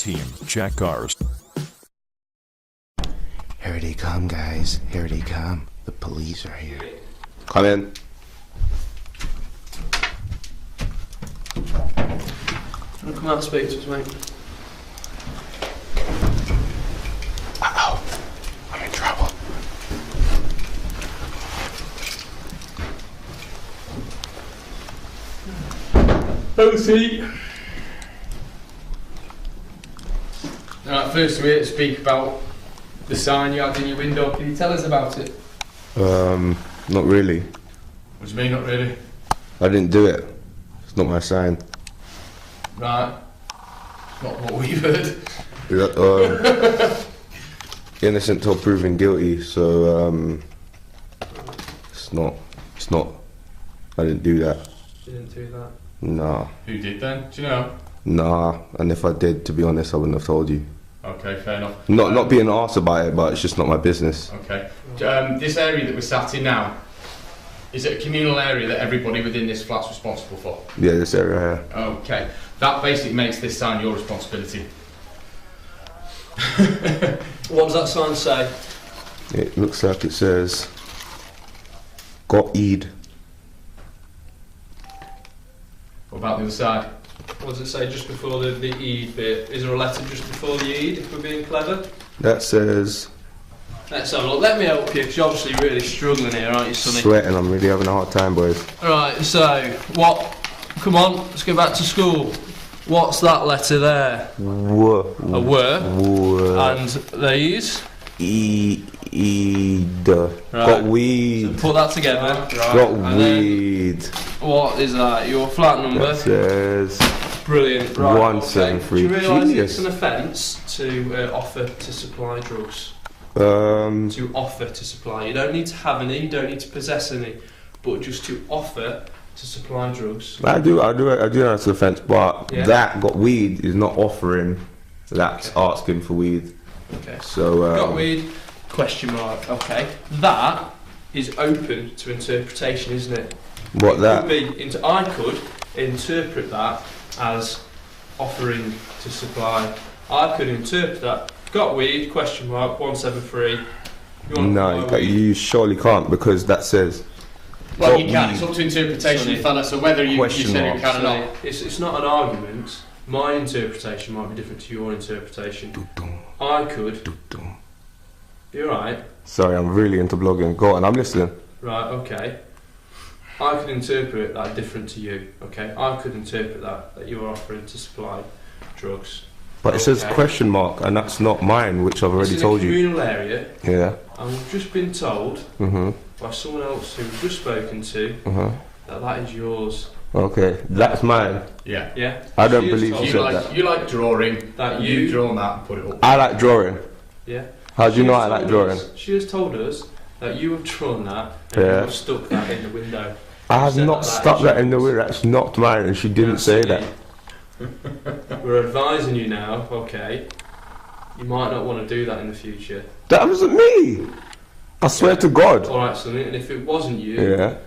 team, check ours. Here they come, guys. Here they come. The police are here. Come in. Come out and speak to us, mate. Uh-oh. I'm in trouble. Have a seat. Alright, first we're here to speak about the sign you had in your window. Can you tell us about it? Not really. What do you mean, not really? I didn't do it. It's not my sign. Right. Not what we've heard. Innocent till proven guilty, so it's not, I didn't do that. You didn't do that? Nah. Who did then? Do you know? Nah, and if I did, to be honest, I wouldn't have told you. Okay, fair enough. Not being arsed about it, but it's just not my business. Okay. This area that we're sat in now, is it a communal area that everybody within this flat's responsible for? Yeah, this area here. Okay. That basically makes this sign your responsibility. What does that sign say? It looks like it says, got Eid. What about the other side? What does it say just before the Eid bit? Is there a letter just before the Eid, if we're being clever? That says... Let's have a look. Let me help you, because you're obviously really struggling here, aren't you, Sonny? Sweating, I'm really having a hard time, boys. Right, so, what... Come on, let's go back to school. What's that letter there? W. A W. And these? Eid. Right. Got weed. So put that together. Right. Got weed. What is that? Your flat number? That says... Brilliant. Right, 173. Do you realise Genius. it's an offence to offer to supply drugs? To offer to supply. You don't need to have any, you don't need to possess any, but just to offer to supply drugs. I do know that's an offence, but yeah. That got weed is not offering. That's okay. asking for weed. Okay. So got weed? Question mark. Okay. That is open to interpretation, isn't it? What it that? Could be I could interpret that as offering to supply. I could interpret that. Got weed? Question mark. 173. No, you surely can't, because that says. Well, you can. It's up to interpretation, fella. So whether you say you can or not, it's not an argument. My interpretation might be different to your interpretation. I could. You're right. Sorry, I'm really into blogging. Go on, I'm listening. Right. Okay. I could interpret that different to you. Okay. I could interpret that you're offering to supply drugs. But it says question mark, and that's not mine, which I've already told you. It's in a communal area. Yeah. And we've just been told by someone else who we've just spoken to that is yours. Okay, that's mine. Yeah. Yeah. I don't believe you said that. You like drawing. That you've drawn that and put it up. I like drawing. Yeah. How do you know I like drawing? She has told us that you have drawn that and you have stuck that in the window. I have not stuck that in the window. That's not mine, and she didn't say that. We're advising you now, okay, you might not want to do that in the future. That wasn't me! I swear to God. Alright, Sonny, and if it wasn't you...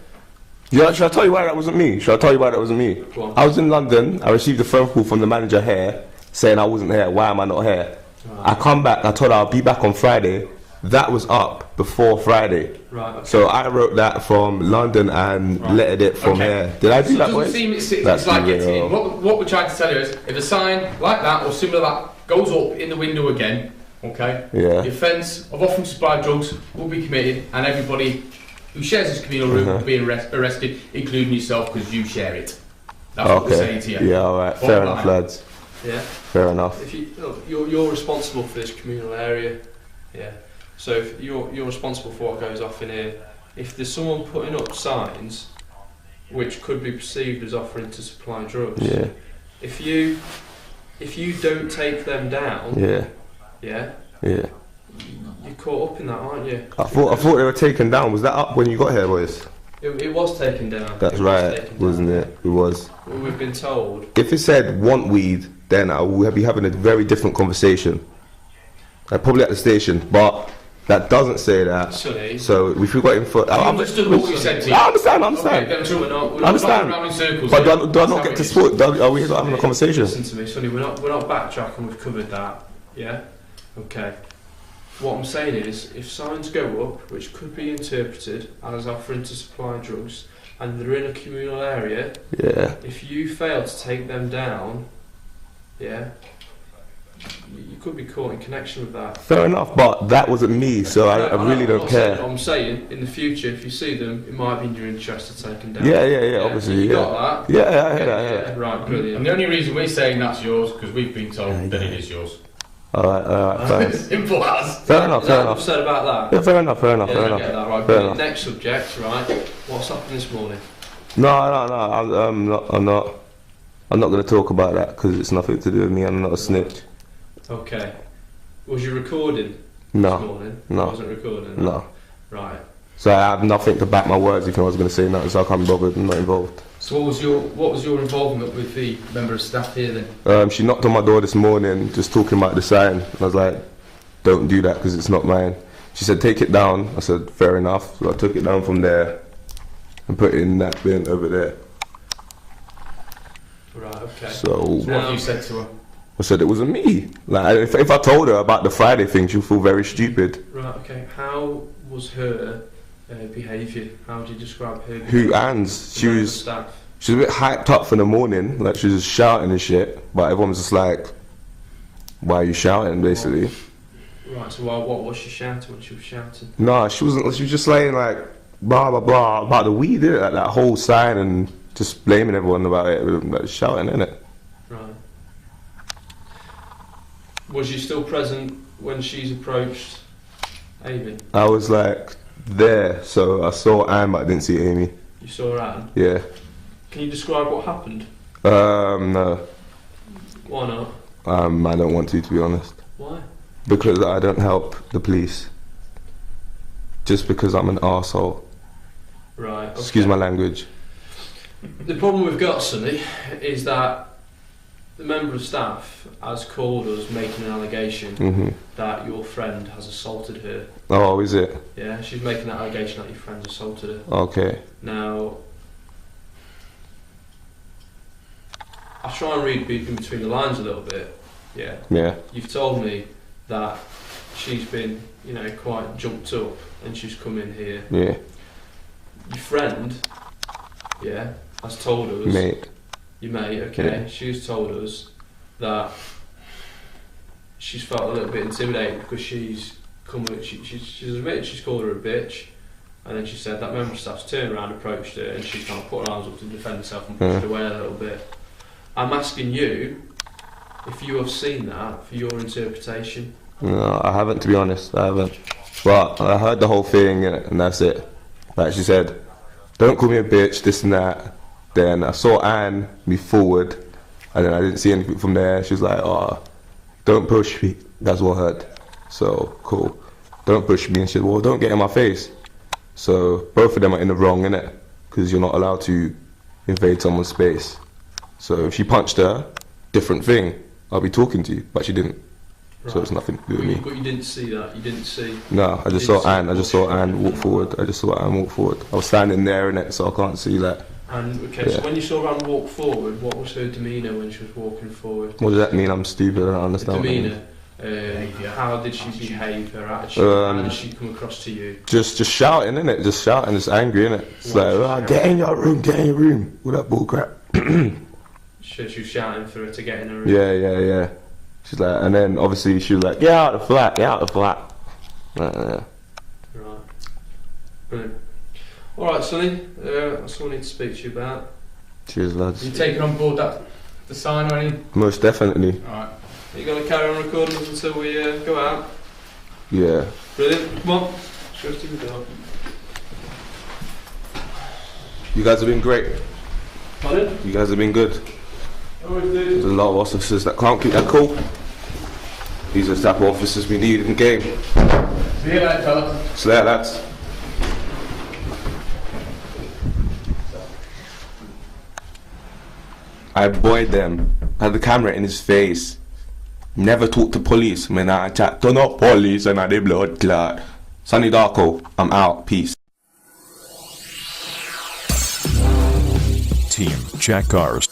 Yeah, should I tell you why that wasn't me? Should I tell you why that wasn't me? Go on. I was in London, I received a phone call from the manager here, saying I wasn't here. Why am I not here? Right. I come back, I told her I'll be back on Friday. That was up before Friday. Right, okay. So I wrote that from London and lettered it from here. Did I do that, boys? It's like getting, what we're trying to tell you is, if a sign like that or similar to that goes up in the window again, okay, the offence of offering to supply drugs will be committed, and everybody who shares this communal room will be arrested, including yourself, because you share it. That's what we're saying to you. Yeah, alright, fair enough, lads. Yeah. Fair enough. If you're responsible for this communal area, yeah. So if you're responsible for what goes off in here. If there's someone putting up signs which could be perceived as offering to supply drugs, if you don't take them down, you're caught up in that, aren't you? I thought they were taken down. Was that up when you got here, boys? It was taken down. That's right, wasn't it? It was. Well, we've been told. If it said want weed, then I would be having a very different conversation. Probably at the station, but that doesn't say that. Sonny. So if we got him for, I understood what we said to you. I understand. Okay, then we're not understand. around in circles. But do I not get to sport? Are we not having a conversation? Listen to me, Sonny. We're not backtracking. We've covered that. Yeah. Okay. What I'm saying is, if signs go up, which could be interpreted as offering to supply drugs, and they're in a communal area, yeah, if you fail to take them down, yeah, you could be caught in connection with that. fair enough, but that wasn't me, so I really don't care. I'm saying, in the future, if you see them, it might be in your interest to take them down. Yeah, obviously, you yeah. got that? Yeah, I heard that. Right, brilliant. And the only reason we're saying that's yours because we've been told that it is yours. Alright, thanks. Simple as. Fair enough. What you said about that? Yeah, fair enough. I get that, right. Fair enough. Next subject, right? What's happened this morning? No, I'm not going to talk about that because it's nothing to do with me. I'm not a snitch. Okay. Was you recording No. this morning? No. I wasn't recording? No. Right. So I have nothing to back my words if I was going to say nothing, so I can't be bothered. I'm not involved. So what was your involvement with the member of staff here then? She knocked on my door this morning just talking about the sign. And I was like, don't do that because it's not mine. She said, take it down. I said, fair enough. So I took it down from there and put it in that bin over there. Right, okay. So What have you said to her? I said it wasn't me. Like if I told her about the Friday thing, she'll feel very stupid. Right, okay. How was her behaviour? How would you describe her? Who Anne's? She was Staff. a bit hyped up for the morning, like she was just shouting and shit. But everyone was just like, "Why are you shouting?" Basically. Right. So what was she shouting when she was shouting? No, she wasn't. She was just saying like blah blah blah about the weed, innit? Like that whole sign and just blaming everyone about it, like shouting, innit? Right. Was you still present when she's approached Amy? I was like there, so I saw Anne, but I didn't see Amy. You saw Anne? Yeah. Can you describe what happened? No. Why not? I don't want to be honest. Why? Because I don't help the police. Just because I'm an arsehole. Right. Okay. Excuse my language. The problem we've got, Sonny, is that the member of staff has called us making an allegation that your friend has assaulted her. Oh, is it? Yeah, she's making that allegation that your friend's assaulted her. Okay. Now, I'll try and read in between the lines a little bit. Yeah. Yeah. You've told me that she's been, quite jumped up and she's come in here. Yeah. Your friend, yeah, has told us. Mate. Your mate, okay. Yeah. She's told us that she's felt a little bit intimidated because she's admitted she's called her a bitch, and then she said that member of staff's turned around, approached her, and she's kind of put her arms up to defend herself and pushed away a little bit. I'm asking you if you have seen that for your interpretation. No, I haven't, to be honest. I haven't. But I heard the whole thing, and that's it. Like she said, don't call me a bitch, this and that. Then I saw Anne move forward, and then I didn't see anything from there. She was like, oh, don't push me. That's what I heard. So, cool. Don't push me. And she said, well, don't get in my face. So, both of them are in the wrong, innit? Because you're not allowed to invade someone's space. So, if she punched her, different thing. I'll be talking to you. But she didn't. Right. So, it's nothing to do with me. But you didn't see that? You didn't see... No, I just saw Anne. I just saw Anne walk forward. I was standing there, innit? So, I can't see that. And okay, so when you saw Anne walk forward, what was her demeanour when she was walking forward? What does that mean? I'm stupid. I don't understand. Demeanour. How did she behave? Her attitude. How did she come across to you? Just shouting, innit? Just shouting. Just angry, innit? It's like, get in your room. Get in your room. All that bullcrap. She was shouting for her to get in her room. Yeah. She's like, and then obviously she was like, get out of the flat. Get out of the flat. Right. Brilliant. Alright, Sonny, that's all I need to speak to you about. Cheers, lads. You taking on board the sign or anything? Most definitely. Alright. Are you going to carry on recording us until we go out? Yeah. Brilliant. Come on. Let's go to the door. You guys have been great. Pardon? You guys have been good. Always do. There's a lot of officers that can't keep that cool. These are the type of officers we need in the game. See you later, fella. So there, lads. I buoyed them. I had the camera in his face. Never talk to police. Man, I chat to no police and I the blood clot. SunnyDarkz, I'm out. Peace. Team, check ours.